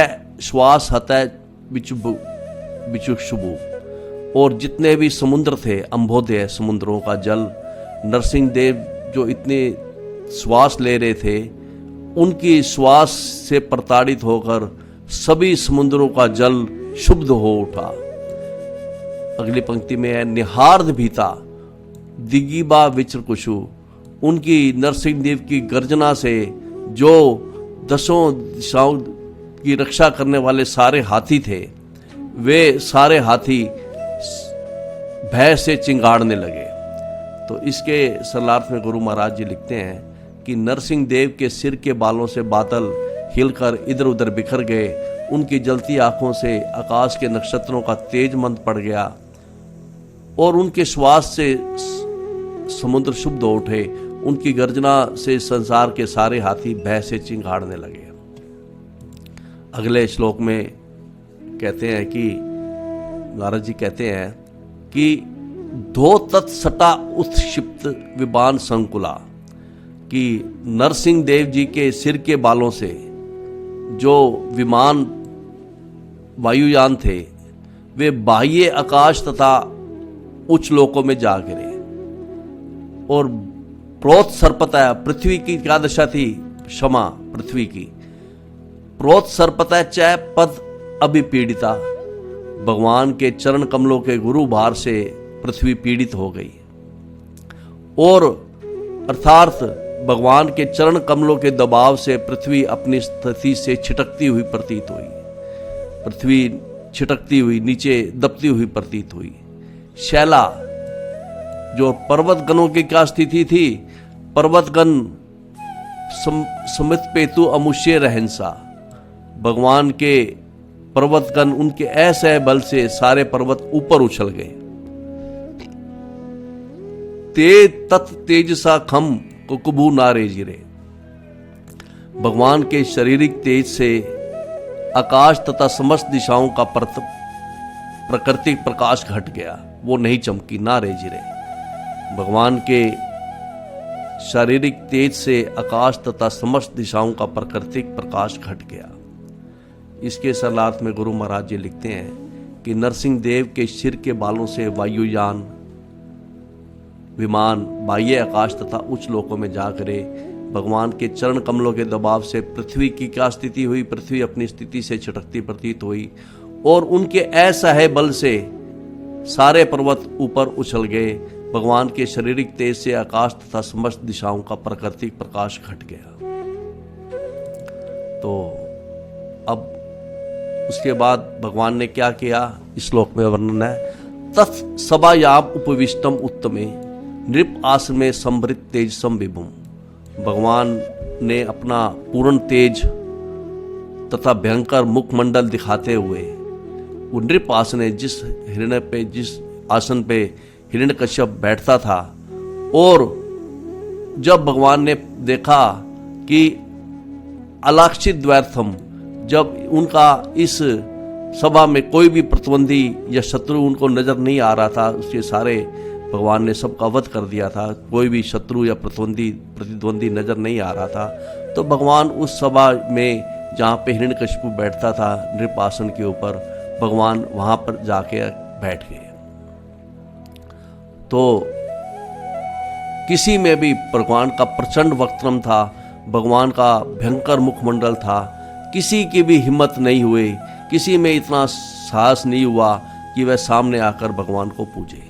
श्वास हतः बिचुक्षुभु, और जितने भी समुद्र थे, अंबोध्य समुद्रों का जल, नरसिंह देव जो इतने श्वास ले रहे थे उनकी श्वास से प्रताड़ित होकर सभी समुद्रों का जल शुद्ध हो उठा। अगली पंक्ति में है निहार्द भीता दिगिबा विचरकुशु, उनकी नरसिंह देव की गर्जना से जो दसों दिशाओं की रक्षा करने वाले सारे हाथी थे, वे सारे हाथी भय से चिंगाड़ने लगे। तो इसके सरलार्थ में गुरु महाराज जी लिखते हैं कि नरसिंह देव के सिर के बालों से बादल हिलकर इधर उधर बिखर गए, उनकी जलती आंखों से आकाश के नक्षत्रों का तेज मंद पड़ गया और उनके श्वास से समुद्र शुद्ध हो उठे। उनकी गर्जना से संसार के सारे हाथी भय से चिंगाड़ने लगे। अगले श्लोक में कहते हैं कि नारद जी कहते हैं कि धो तत्सटा उत्क्षिप्त विमान संकुला, कि नरसिंह देव जी के सिर के बालों से जो विमान वायुयान थे वे बाह्य आकाश तथा उच्च लोकों में जा गिरे। और प्रोत सर्पतः, पृथ्वी की क्या दशा थी? क्षमा पृथ्वी की। प्रोत सर्पतः च पद अभिपीड़िता, भगवान के चरण कमलों के गुरु भार से पृथ्वी पीड़ित हो गई। और अर्थात भगवान के चरण कमलों के दबाव से पृथ्वी अपनी स्थिति से छिटकती हुई प्रतीत हुई। पृथ्वी छिटकती हुई नीचे दबती हुई प्रतीत हुई। शैला, जो पर्वतगणों की क्या स्थिति थी, पर्वतगण समित पेतु अमुष्य रहनसा, भगवान के पर्वतगण उनके ऐसे बल से सारे पर्वत ऊपर उछल गए। ते तत् तेज सा खम कुकुबू नारे जिरे, भगवान के शारीरिक तेज से आकाश तथा समस्त दिशाओं का प्राकृतिक प्रकाश घट गया, वो नहीं चमकी, ना रे जिरे। भगवान के शारीरिक तेज से आकाश तथा समस्त दिशाओं का प्राकृतिक प्रकाश घट गया। इसके सरलार्थ में गुरु महाराज जी लिखते हैं कि नरसिंह देव के सिर के बालों से वायुयान विमान बाह्य आकाश तथा उच्च लोकों में जा गिरे। भगवान के चरण कमलों के दबाव से पृथ्वी की क्या स्थिति हुई, पृथ्वी अपनी स्थिति से छिटकती प्रतीत हुई और उनके असह्य बल से सारे पर्वत ऊपर उछल गए। भगवान के शारीरिक तेज से आकाश तथा समस्त दिशाओं का प्राकृतिक प्रकाश घट गया। तो अब उसके बाद भगवान ने क्या किया, इस श्लोक में वर्णन है। तत् सभायाम उपविष्टम उत्तमे नृप आसन में संभृत तेज सम विभुम, भगवान ने अपना पूर्ण तेज तथा भयंकर मुखमंडल दिखाते हुए वो नृप आसन है, जिस आसन पे हिरण्यकश्यप बैठता था, और जब भगवान ने देखा कि अलक्षित द्वैर्थम, जब उनका इस सभा में कोई भी प्रतिद्वंदी या शत्रु उनको नजर नहीं आ रहा था, उसके सारे भगवान ने सबका वध कर दिया था, कोई भी शत्रु या प्रतिद्वंदी नजर नहीं आ रहा था, तो भगवान उस सभा में जहाँ पे हिरण्यकशिपु बैठता था नृपासन के ऊपर, भगवान वहाँ पर जाके बैठ गए। तो किसी में भी भगवान का प्रचंड वक्त्रम था, भगवान का भयंकर मुखमंडल था, किसी की भी हिम्मत नहीं हुई, किसी में इतना साहस नहीं हुआ कि वह सामने आकर भगवान को पूजे।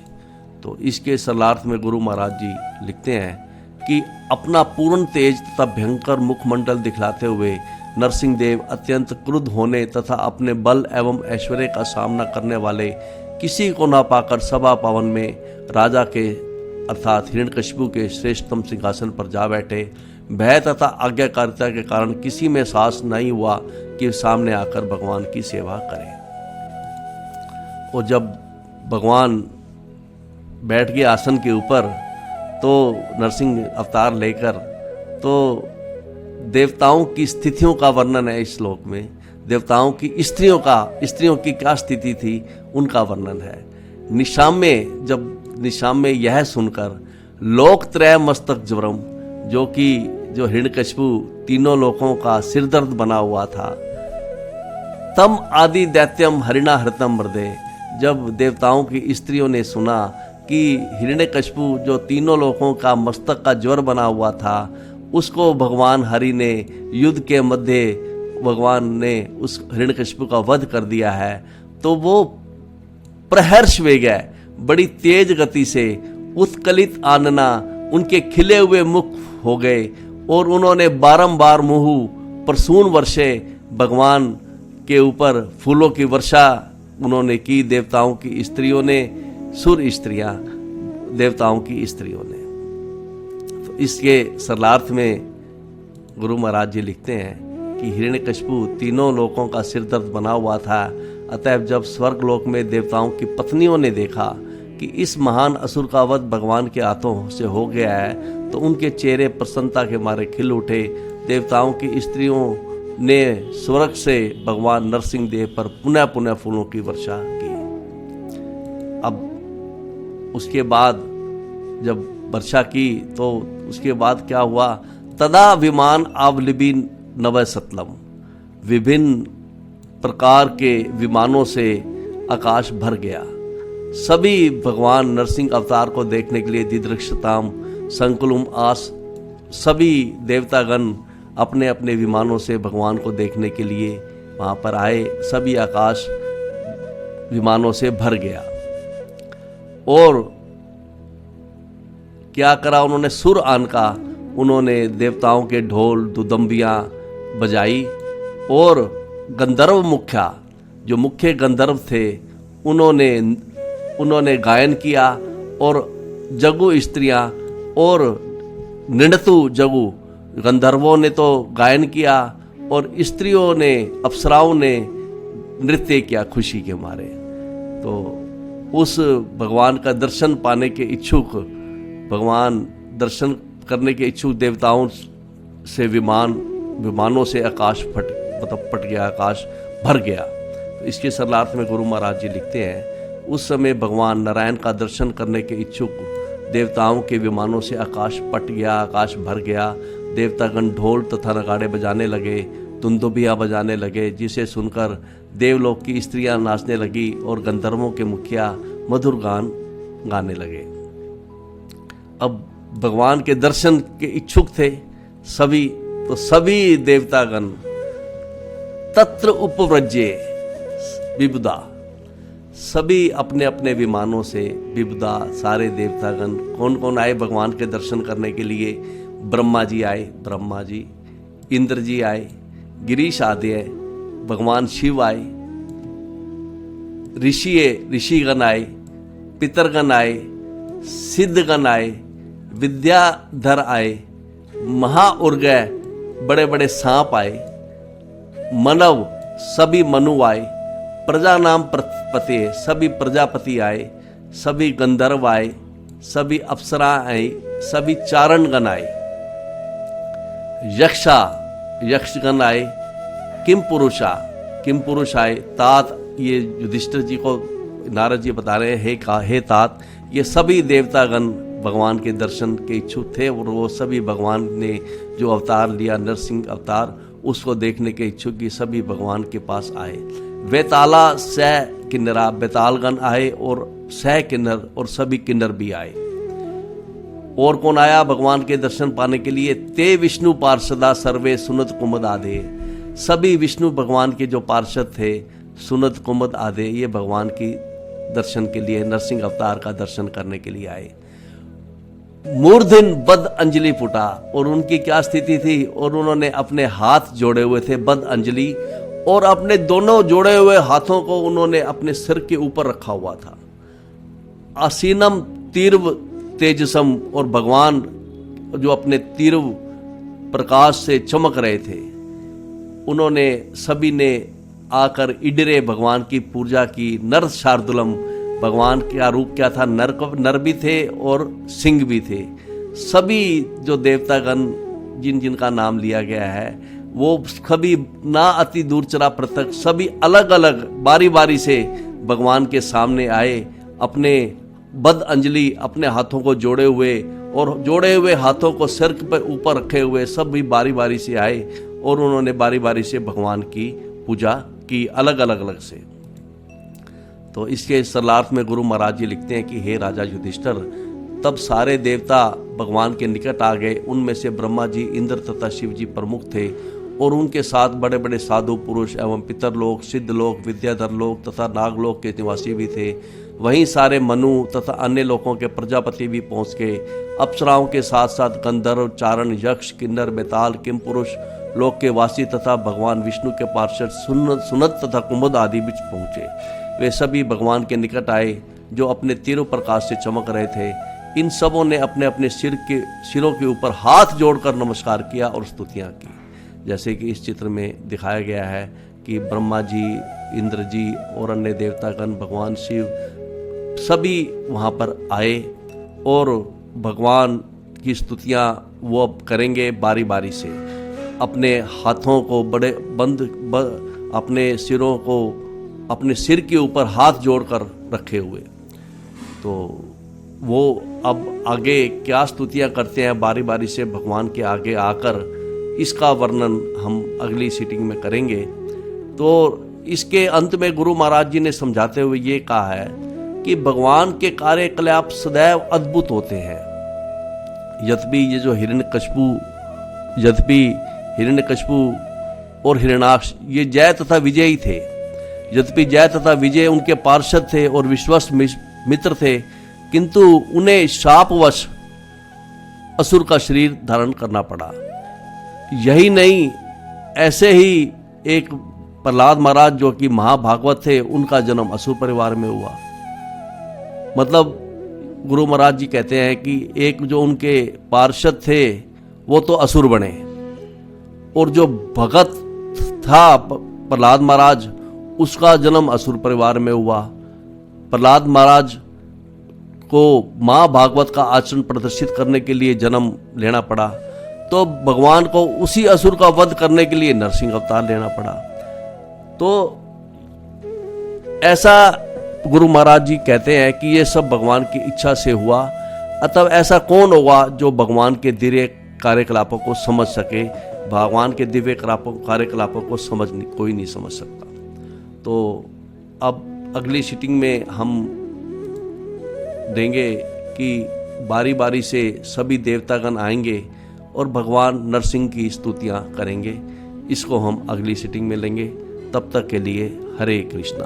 तो इसके सरलार्थ में गुरु महाराज जी लिखते हैं कि अपना पूर्ण तेज तथा भयंकर मुखमंडल दिखलाते हुए नरसिंह देव अत्यंत क्रुद्ध होने तथा अपने बल एवं ऐश्वर्य का सामना करने वाले किसी को ना पाकर सभा भवन में राजा के अर्थात हिरण्यकशिपु के श्रेष्ठतम सिंहासन पर जा बैठे। भय तथा आज्ञाकारिता के कारण किसी में साहस नहीं हुआ कि सामने आकर भगवान की सेवा करें। और जब भगवान बैठ गए आसन के ऊपर, तो नरसिंह अवतार लेकर, तो देवताओं की स्थितियों का वर्णन है इस श्लोक में। देवताओं की स्त्रियों की क्या स्थिति थी उनका वर्णन है। निशाम्य यह सुनकर लोकत्रय मस्तक ज्वरम, जो हिरण्यकशिपु तीनों लोकों का सिरदर्द बना हुआ था, तम आदि दैत्यम हरिणा हृतम मृदे, जब देवताओं की स्त्रियों ने सुना कि हिरण्यकशिपु जो तीनों लोकों का मस्तक का ज्वर बना हुआ था, उसको भगवान हरि ने युद्ध के मध्य भगवान ने उस हिरण्यकशिपु का वध कर दिया है, तो वो प्रहर्ष वेग है, बड़ी तेज गति से उत्कलित आनना उनके खिले हुए मुख हो गए और उन्होंने बारंबार मुँह प्रसून वर्षे भगवान के ऊपर फूलों की वर्षा उन्होंने की। देवताओं की स्त्रियों ने, सुर स्त्रियां देवताओं की स्त्रियों ने। तो इसके सरलार्थ में गुरु महाराज जी लिखते हैं कि हिरण्यकशिपु तीनों लोकों का सिरदर्द बना हुआ था। अतएव जब स्वर्गलोक में देवताओं की पत्नियों ने देखा कि इस महान असुर का वध भगवान के हाथों से हो गया है, तो उनके चेहरे प्रसन्नता के मारे खिल उठे। देवताओं की स्त्रियों ने स्वर्ग से भगवान नरसिंह देव पर पुनः पुनः फूलों की वर्षा की। अब उसके बाद जब वर्षा की, तो उसके बाद क्या हुआ, तदा विमान आवलिबीन नव सतलम, विभिन्न प्रकार के विमानों से आकाश भर गया। सभी भगवान नरसिंह अवतार को देखने के लिए दिदृक्षताम संकुलम आस, सभी देवतागण अपने अपने विमानों से भगवान को देखने के लिए वहाँ पर आए। सभी आकाश विमानों से भर गया। और क्या करा उन्होंने, सुर आन का उन्होंने देवताओं के ढोल दुदम्बियाँ बजाई और गंधर्व मुख्या जो मुख्य गंधर्व थे उन्होंने गायन किया, और जगु स्त्रियां और नृणतु जगु गंधर्वों ने तो गायन किया और स्त्रियों ने, अप्सराओं ने नृत्य किया खुशी के मारे। तो उस भगवान का दर्शन पाने के इच्छुक, भगवान दर्शन करने के इच्छुक देवताओं से विमानों से आकाश फट गया, आकाश भर गया। तो इसके सरलार्थ में गुरु महाराज जी लिखते हैं, उस समय भगवान नारायण का दर्शन करने के इच्छुक देवताओं के विमानों से आकाश फट गया, आकाश भर गया। देवतागण ढोल तथा नगाड़े बजाने लगे, दुंदुभियाँ बजाने लगे, जिसे सुनकर देवलोक की स्त्रियां नाचने लगी और गंधर्वों के मुखिया मधुर गान गाने लगे। अब भगवान के दर्शन के इच्छुक थे सभी, तो सभी देवतागण तत्र उपव्रजे विबुधा, सभी अपने अपने विमानों से विबुधा, सारे देवतागण कौन कौन आए भगवान के दर्शन करने के लिए? ब्रह्मा जी आए, ब्रह्मा जी, इंद्र जी आए, गिरीश आदि आए, भगवान शिव आए, ऋषिगण आए, पितरगण आए, सिद्धगण आए, विद्याधर आए, महाउर्गय बड़े बड़े सांप आए, मनव सभी मनु आए, प्रजा नाम पति सभी प्रजापति आए, सभी गंधर्व आए, सभी अप्सरा आए, सभी चारणगण आए, यक्षगण आए, किम पुरुष आए, तात, ये युधिष्ठिर जी को नारद जी बता रहे हैं, हे तात, ये सभी देवतागण भगवान के दर्शन के इच्छुक थे और वो सभी भगवान ने जो अवतार लिया, नरसिंह अवतार, उसको देखने के इच्छुक ये सभी भगवान के पास आए। वेताला सह किन्नरा, बेतालगण आए और सह किन्नर, और सभी किन्नर भी आए। और कौन आया भगवान के दर्शन पाने के लिए? ते विष्णु पार्षदा सर्वे सुनत कुमुद आधे, सभी विष्णु भगवान के जो पार्षद थे, सुनत कुमुद आधे, ये भगवान की दर्शन के लिए, नरसिंह अवतार का दर्शन करने के लिए आए। मूर्धन बद अंजलि फुटा, और उनकी क्या स्थिति थी? और उन्होंने अपने हाथ जोड़े हुए थे, बद अंजलि, और अपने दोनों जोड़े हुए हाथों को उन्होंने अपने सिर के ऊपर रखा हुआ था। आसीनम तीर्व तेजसम, और भगवान जो अपने तीर्व प्रकाश से चमक रहे थे, उन्होंने सभी ने आकर इडरे भगवान की पूजा की। नर शार्दुलम, भगवान का रूप क्या था? नर भी थे और सिंह भी थे। सभी जो देवतागण जिनका नाम लिया गया है, वो कभी ना अति दूर चरा पृथक, सभी अलग अलग बारी बारी से भगवान के सामने आए, अपने बद अंजलि, अपने हाथों को जोड़े हुए, और जोड़े हुए हाथों को सिर पर ऊपर रखे हुए सभी बारी बारी से आए और उन्होंने बारी बारी से भगवान की पूजा की, अलग अलग से। तो इसके सरलार्थ में गुरु महाराज जी लिखते हैं कि हे राजा युधिष्ठिर, तब सारे देवता भगवान के निकट आ गए। उनमें से ब्रह्मा जी, इंद्र तथा शिव जी प्रमुख थे, और उनके साथ बड़े बड़े साधु पुरुष एवं पितरलोक, सिद्धलोक, विद्याधर लोक तथा नागलोक के निवासी भी थे। वहीं सारे मनु तथा अन्य लोकों के प्रजापति भी पहुँच गए। अप्सराओं के साथ साथ गंधर्व, चारण, यक्ष, किन्नर, बेताल, किम पुरुष लोक के वासी तथा भगवान विष्णु के पार्षद सुनत तथा कुमुद आदि भी पहुँचे। वे सभी भगवान के निकट आए जो अपने तीरों प्रकाश से चमक रहे थे। इन सबों ने अपने अपने सिरों के ऊपर हाथ जोड़कर नमस्कार किया और स्तुतियाँ की। जैसे कि इस चित्र में दिखाया गया है कि ब्रह्मा जी, इंद्र जी और अन्य देवतागण, भगवान शिव सभी वहाँ पर आए और भगवान की स्तुतियाँ वो अब करेंगे बारी बारी से। अपने हाथों को अपने सिरों को अपने सिर के ऊपर हाथ जोड़कर रखे हुए, तो वो अब आगे क्या स्तुतियाँ करते हैं बारी बारी से भगवान के आगे आकर, इसका वर्णन हम अगली सीटिंग में करेंगे। तो इसके अंत में गुरु महाराज जी ने समझाते हुए ये कहा है कि भगवान के कार्यकलाप सदैव अद्भुत होते हैं। यद्यपि ये जो हिरण्यकशिपु और हिरण्याक्ष ये जय तथा विजय ही थे। यद्यपि जय तथा विजय उनके पार्षद थे और विश्वस्त मित्र थे, किंतु उन्हें शापवश असुर का शरीर धारण करना पड़ा। यही नहीं, ऐसे ही एक प्रहलाद महाराज जो कि महाभागवत थे, उनका जन्म असुर परिवार में हुआ। मतलब गुरु महाराज जी कहते हैं कि एक जो उनके पार्षद थे वो तो असुर बने, और जो भगत था प्रहलाद महाराज, उसका जन्म असुर परिवार में हुआ। प्रहलाद महाराज को महाभागवत का आचरण प्रदर्शित करने के लिए जन्म लेना पड़ा, तो भगवान को उसी असुर का वध करने के लिए नरसिंह अवतार लेना पड़ा। तो ऐसा गुरु महाराज जी कहते हैं कि ये सब भगवान की इच्छा से हुआ। अतः ऐसा कौन होगा जो भगवान के दिव्य कार्यकलापों को समझ सके? भगवान के दिव्य कार्यकलापों को कोई नहीं समझ सकता। तो अब अगली सीटिंग में हम देंगे कि बारी बारी से सभी देवतागण आएंगे और भगवान नरसिंह की स्तुतियाँ करेंगे। इसको हम अगली सीटिंग में लेंगे। तब तक के लिए हरे कृष्णा।